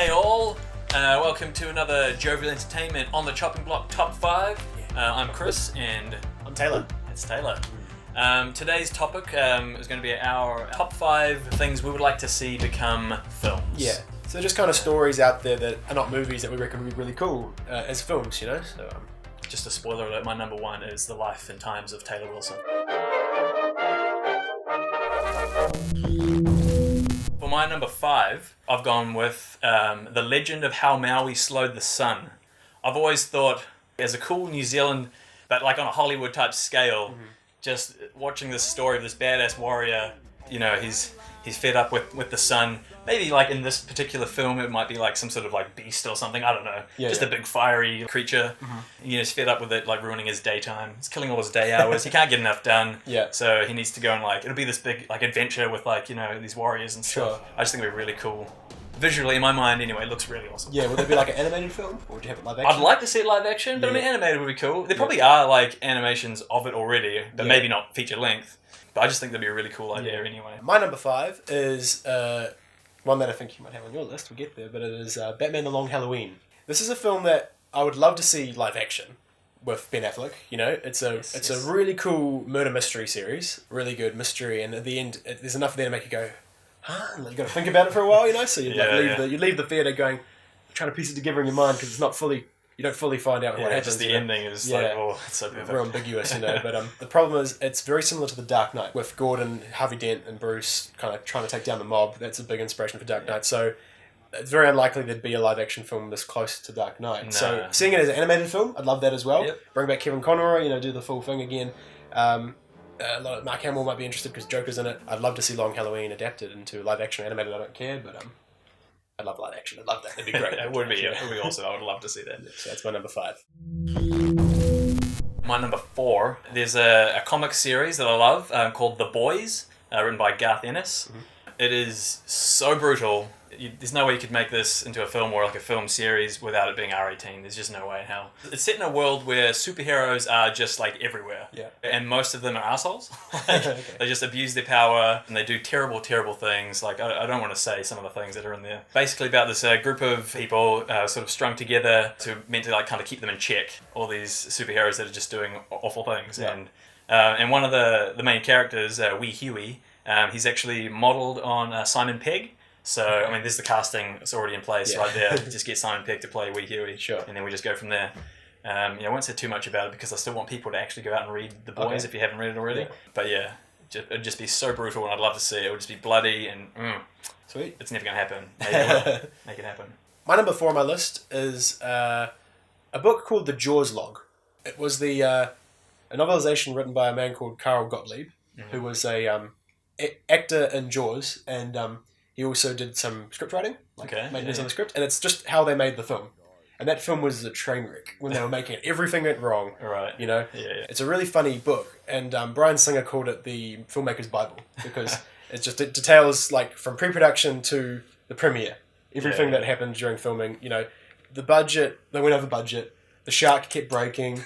Hey all, welcome to another Jovial Entertainment on the Chopping Block Top 5. I'm Chris and I'm Taylor. It's Taylor. Today's topic is going to be our top 5 things we would like to see become films. Yeah. So just kind of stories out there that are not movies that we reckon would be really cool as films, you know? So, Just a spoiler alert, my number 1 is The Life and Times of Taylor Wilson. For my number 5, I've gone with The Legend of How Maui Slowed the Sun. I've always thought, as a cool New Zealand, but like on a Hollywood type scale, just watching this story of this badass warrior, you know, he's fed up with the sun. Maybe like in this particular film, it might be like some sort of like beast or something. I don't know. A big fiery creature. You know, he's fed up with it, like ruining his daytime. He's killing all his day hours. He can't get enough done. So he needs to go and like, it'll be this big like adventure with like, you know, these warriors and stuff. I just think it'd be really cool. Visually, in my mind anyway, it looks really awesome. Yeah, would there be like an animated film? Or would you have it live action? I'd like to see it live action, but I mean animated would be cool. There probably are like animations of it already, but maybe not feature length. But I just think that'd be a really cool idea anyway. My number 5 is one that I think you might have on your list. We'll get there, but it is Batman: The Long Halloween. This is a film that I would love to see live action with Ben Affleck. You know, it's a really cool murder mystery series, really good mystery, and at the end, there's enough there to make you go, huh? Like, you got to think about it for a while, you know. So you leave the theater going, trying to piece it together in your mind because it's not fully. You don't fully find out what happens. Just the ending is like, oh, it's so perfect. Real ambiguous, you know. But the problem is, it's very similar to The Dark Knight, with Gordon, Harvey Dent, and Bruce kind of trying to take down the mob. That's a big inspiration for Dark Knight. So it's very unlikely there'd be a live action film this close to Dark Knight. No. So seeing it as an animated film, I'd love that as well. Bring back Kevin Conroy, you know, do the full thing again. Mark Hamill might be interested because Joker's in it. I'd love to see Long Halloween adapted into live action animated. I don't care, but I'd love live action. I'd love that. That'd be great. It would be awesome. I would love to see that. So that's my number 5. My number 4, there's a comic series that I love called The Boys, written by Garth Ennis. It is so brutal. There's no way you could make this into a film or like a film series without it being R18. There's just no way in hell. It's set in a world where superheroes are just like everywhere. And most of them are assholes. They just abuse their power and they do terrible, terrible things. Like, I don't want to say some of the things that are in there. Basically about this group of people sort of strung together meant to like kind of keep them in check. All these superheroes that are just doing awful things. And one of the main characters, Wee Huey, he's actually modelled on Simon Pegg. So, I mean, there's the casting that's already in place right there. Just get Simon Pegg to play Wee Huey. And then we just go from there. I won't say too much about it because I still want people to actually go out and read The Boys if you haven't read it already. But yeah, it'd just be so brutal and I'd love to see it. It would just be bloody and Sweet. It's never going to happen. Maybe it will. Make it happen. My number 4 on my list is a book called The Jaws Log. It was a novelization written by a man called Carl Gottlieb, who was a actor in Jaws, and he also did some script writing, maintenance on the script, and it's just how they made the film. And that film was a train wreck when they were making it. Everything went wrong. Right. You know? It's a really funny book, and Bryan Singer called it the filmmaker's Bible because it details like from pre-production to the premiere, everything that happened during filming. You know, the budget, they went over budget. The shark kept breaking.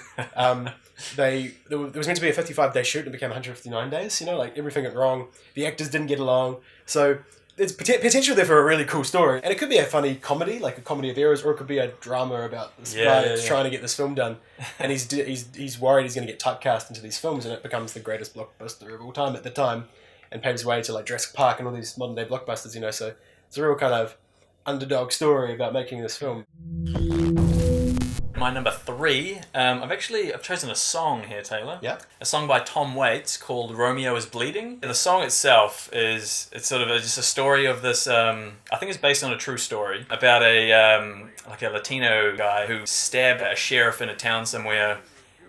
There was meant to be a 55-day shoot and it became 159 days. You know, like everything went wrong. The actors didn't get along. So there's potential there for a really cool story. And it could be a funny comedy, like a comedy of errors, or it could be a drama about this guy that's trying to get this film done. And he's worried he's going to get typecast into these films and it becomes the greatest blockbuster of all time at the time and paves way to like Jurassic Park and all these modern day blockbusters, you know. So it's a real kind of underdog story about making this film. My number 3, I've chosen a song here, Taylor. Yeah. A song by Tom Waits called "Romeo is Bleeding." And the song itself it's sort of just a story of this. I think it's based on a true story about a Latino guy who stabbed a sheriff in a town somewhere,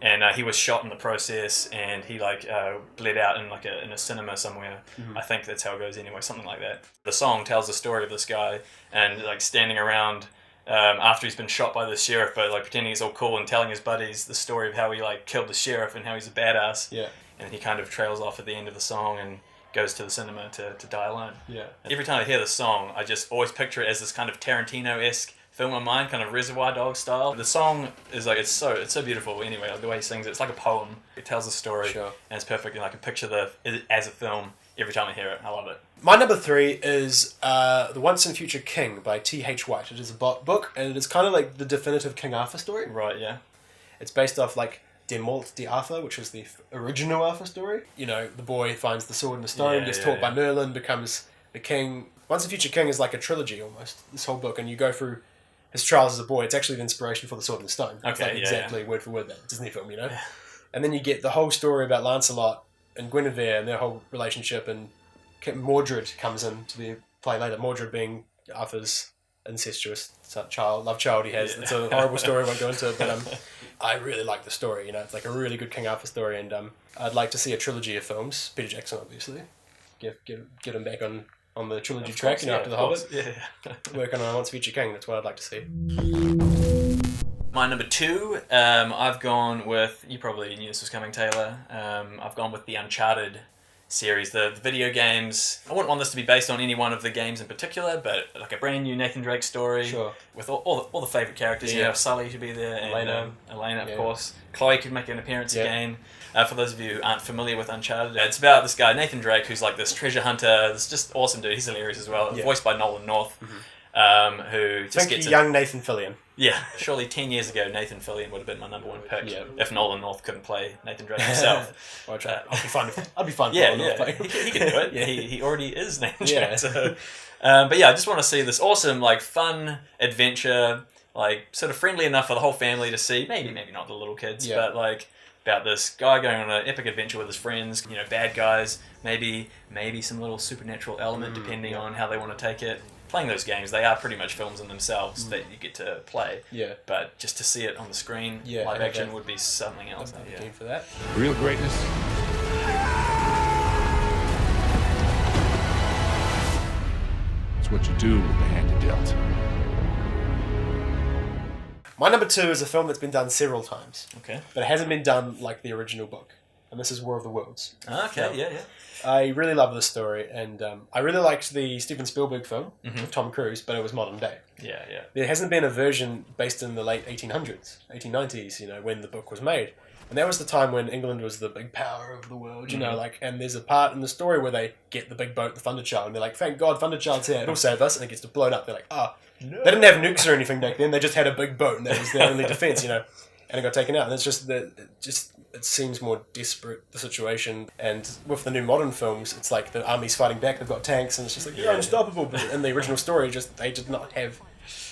and he was shot in the process, and he bled out in a cinema somewhere. I think that's how it goes anyway, something like that. The song tells the story of this guy and like standing around. After he's been shot by the sheriff, but like pretending he's all cool and telling his buddies the story of how he like killed the sheriff and how he's a badass. And he kind of trails off at the end of the song and goes to the cinema to die alone. Every time I hear the song, I just always picture it as this kind of Tarantino-esque film in mind, kind of Reservoir Dogs style. The song is like it's so beautiful. Anyway, like the way he sings it, it's like a poem. It tells a story, and it's perfect. And I can picture it as a film. every time I hear it. I love it. My number 3 is The Once and Future King by T.H. White. It is a book, and it is kind of like the definitive King Arthur story. Right, yeah. It's based off like De Mort d'Arthur, which was the original Arthur story. You know, the boy finds the sword in the stone, gets taught by Merlin, becomes the king. Once and Future King is like a trilogy almost, this whole book, and you go through his trials as a boy. It's actually the inspiration for the sword in the stone. Okay, it's like exactly word for word that Disney film, you know? And then you get the whole story about Lancelot and Guinevere and their whole relationship, and Mordred comes in to the play later. Mordred being Arthur's incestuous love child he has. It's a horrible story, I won't go into it, but I really like the story, you know, it's like a really good King Arthur story, and I'd like to see a trilogy of films. Peter Jackson, obviously. Get him back on the trilogy track, you know, after The Hobbit. Yeah. Working on Once Future King, that's what I'd like to see. My number 2, I've gone with, you probably knew this was coming, Taylor, I've gone with the Uncharted series, the video games. I wouldn't want this to be based on any one of the games in particular, but like a brand new Nathan Drake story with all the favourite characters. You have Sully to be there, and Elena, of course. Chloe could make an appearance again. For those of you who aren't familiar with Uncharted, it's about this guy, Nathan Drake, who's like this treasure hunter, this just awesome dude. He's hilarious as well, voiced by Nolan North. Who just gets young Nathan Fillion. Yeah, surely 10 years ago, Nathan Fillion would have been my number 1 pick if Nolan North couldn't play Nathan Drake himself. I'd be fine. I'd be fine. Yeah. He can do it. He already is Nathan Drake. So, but yeah, I just want to see this awesome, like, fun adventure, like, sort of friendly enough for the whole family to see. Maybe not the little kids, but like about this guy going on an epic adventure with his friends. You know, bad guys. Maybe some little supernatural element, depending on how they want to take it. Playing those games, they are pretty much films in themselves that you get to play. Yeah. But just to see it on the screen, live action would be something else. I'm keen for that. Real greatness. It's what you do with the hand you dealt. My number 2 is a film that's been done several times. Okay. But it hasn't been done like the original book. And this is War of the Worlds. Okay, yeah. I really love this story, and I really liked the Steven Spielberg film with Tom Cruise, but it was modern day. Yeah. There hasn't been a version based in the late 1800s, 1890s, you know, when the book was made. And that was the time when England was the big power of the world, you know, like, and there's a part in the story where they get the big boat, the Thunderchild, and they're like, thank God Thunderchild's here, it'll save us, and it gets blown up. They're like, no. They didn't have nukes or anything back then, they just had a big boat, and that was their only defense, you know, and it got taken out. And it's just that, it seems more desperate, the situation. And with the new modern films, it's like the army's fighting back, they've got tanks, and it's just like, you're unstoppable. But in the original story, they did not have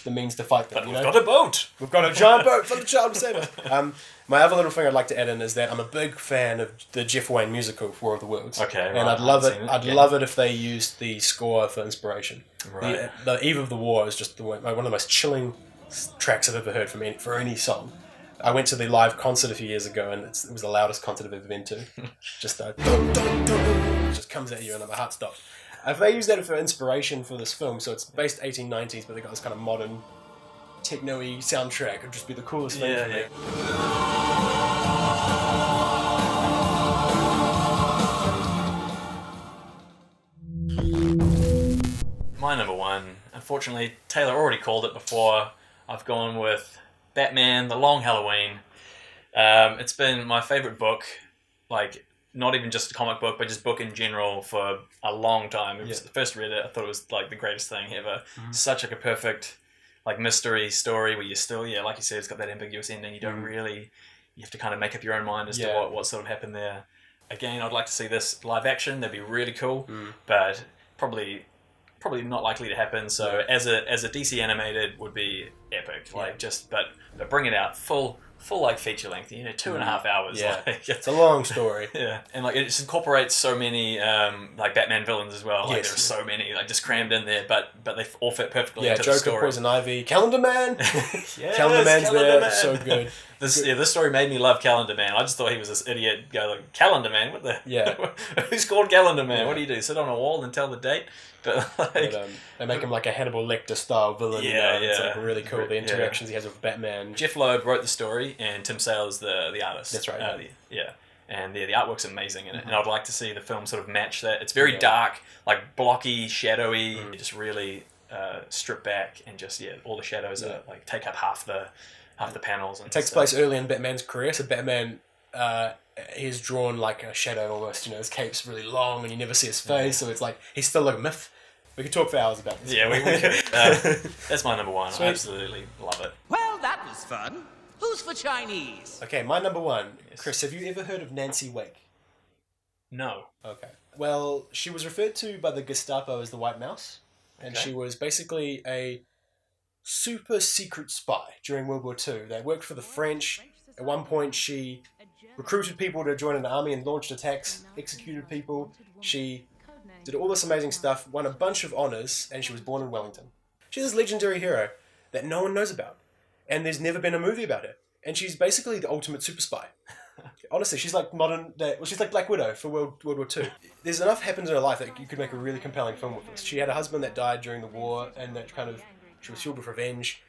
the means to fight them. But we've got a boat. We've got a giant boat for the child to save us. My other little thing I'd like to add in is that I'm a big fan of the Jeff Wayne musical, War of the Worlds. Okay, right. And I'd love it. I'd love it if they used the score for inspiration. Right. The Eve of the War is just one of the most chilling tracks I've ever heard for any song. I went to the live concert a few years ago, and it was the loudest concert I've ever been to. Just dun, dun, dun, it just comes at you, and my heart stops. If they use that for inspiration for this film, so it's based 1890s, but they got this kind of modern, techno-y soundtrack, it'd just be the coolest thing for me. My number 1, unfortunately, Taylor already called it before. I've gone with Batman, The Long Halloween. It's been my favourite book, like, not even just a comic book, but just book in general for a long time. It was the first read it, I thought it was like the greatest thing ever. Such like a perfect like mystery story where you still, like you said, it's got that ambiguous ending. You don't really, you have to kind of make up your own mind as to what sort of happened there. Again, I'd like to see this live action. That'd be really cool, but probably not likely to happen. So as a DC animated would be epic. Like but bring it out full like feature length, 2.5 hours. Yeah, like, it's a long story. And like it just incorporates so many like Batman villains as well. Like there's so many like just crammed in there, but they all fit perfectly into Joker, the story. Poison Ivy, Calendar Man. Calendar Man's there. Man. So good. This story made me love Calendar Man. I just thought he was this idiot guy like Calendar Man. What the? Who's called Calendar Man? What do you do? Sit on a wall and tell the date? But they make him like a Hannibal Lecter style villain. It's like really cool. The interactions he has with Batman. Jeff Loeb wrote the story, and Tim Sale's the artist. That's right. And the artwork's amazing in it. And I'd like to see the film sort of match that. It's very dark, like blocky, shadowy. Just really strip back and just all the shadows are like take up half the panels. And it takes place early in Batman's career. So Batman he's drawn like a shadow almost. You know, his cape's really long and you never see his face, so it's like he's still like a myth. We could talk for hours about this. Yeah, we could. That's my number one. Sweet. I absolutely love it. Well, that was fun. Who's for Chinese? Okay, my number one. Yes. Chris, have you ever heard of Nancy Wake? No. Okay. Well, she was referred to by the Gestapo as the White Mouse, and Okay. she was basically a super secret spy during World War II. They worked for the French. At one point, she recruited people to join an army and launched attacks, executed people. She did all this amazing stuff, won a bunch of honours, and she was born in Wellington. She's this legendary hero that no one knows about, and there's never been a movie about her. And she's basically the ultimate super spy. Honestly, she's like she's like Black Widow for World War II. There's enough happens in her life that you could make a really compelling film with this. She had a husband that died during the war, and that kind of she was filled with revenge.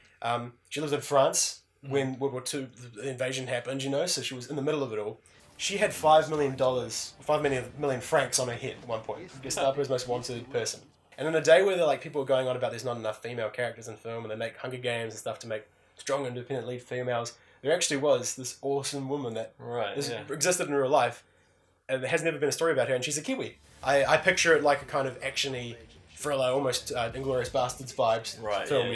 She lives in France when World War II, the invasion happened, you know, so she was in the middle of it all. She had $5 million francs on her head at one point. Gestapo's most wanted person. And in a day where people are going on about there's not enough female characters in film, and they make Hunger Games and stuff to make strong, independent lead females, there actually was this awesome woman that existed in real life, and there has never been a story about her, and she's a Kiwi. I picture it like a kind of action-y thriller, almost Inglourious Bastards vibes film,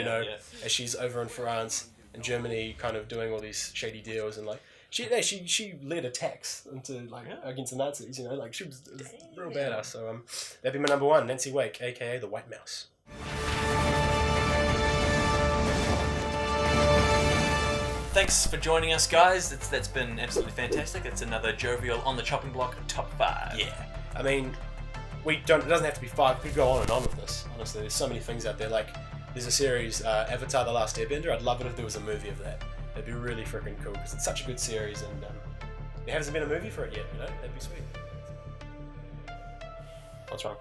as she's over in France and Germany, kind of doing all these shady deals, and she led attacks against the Nazis, you know, she was real badass. So that'd be my number one, Nancy Wake, aka the White Mouse. Thanks for joining us, guys. That's been absolutely fantastic. It's another Jovial on the chopping block top 5. Yeah, I mean, it doesn't have to be 5. We could go on and on with this. Honestly, there's so many things out there. There's a series, Avatar: The Last Airbender. I'd love it if there was a movie of that. It'd be really freaking cool because it's such a good series, and there hasn't been a movie for it yet. You know, that'd be sweet. What's wrong?